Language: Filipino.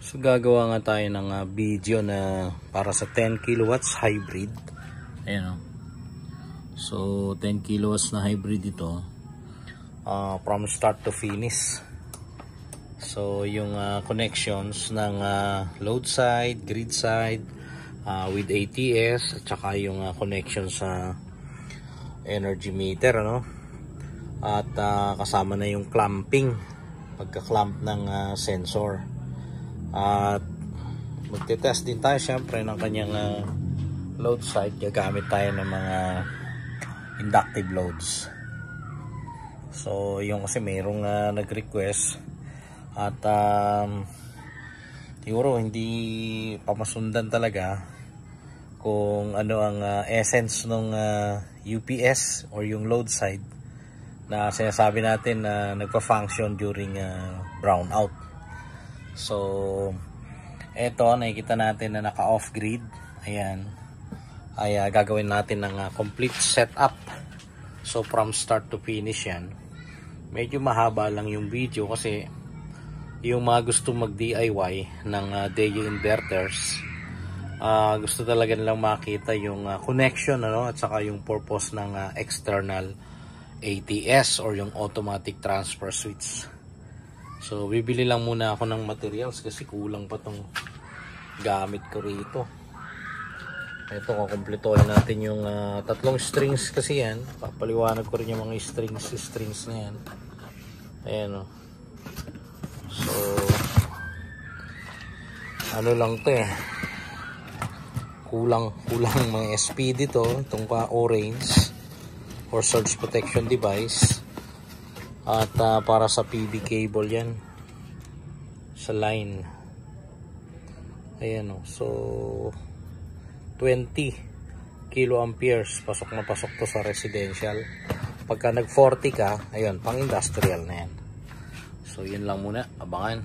So gagawa nga tayo ng video na para sa 10 kilowatts hybrid. Ayan o. So 10 kilowatts na hybrid ito, from start to finish. So yung connections ng load side, grid side, with ATS, at saka yung connection sa energy meter, ano? At kasama na yung clamping, pagka-clamp ng sensor. At magte-test din tayo syempre ng kanyang load side. Gagamit tayo ng mga inductive loads. So yung kasi mayroong nag-request at siguro hindi pa masundan talaga kung ano ang essence ng UPS or yung load side na sinasabi natin na nagpa-function during brownout. So eto, nakikita natin na naka-off grid. Ayan, ay gagawin natin ng complete setup. So from start to finish yan. Medyo mahaba lang yung video kasi yung mga gusto mag DIY ng Deo inverters, gusto talaga nilang makita yung connection, ano, at saka yung purpose ng external ATS or yung automatic transfer switch. So bibili lang muna ako ng materials kasi kulang pa tong gamit ko rito. Ito, kukumpletuhin natin yung tatlong strings kasi yan. Papaliwanag ko rin yung mga strings na yan. Ayan o. So ano lang to eh, kulang mga SP dito, itong pa orange for surge protection device. At para sa PV cable yan sa line. Ayan o. So 20 kiloamperes, pasok na pasok to sa residential. Pagka nag 40 ka, ayun, pang industrial na yan. So yun lang muna, abangan.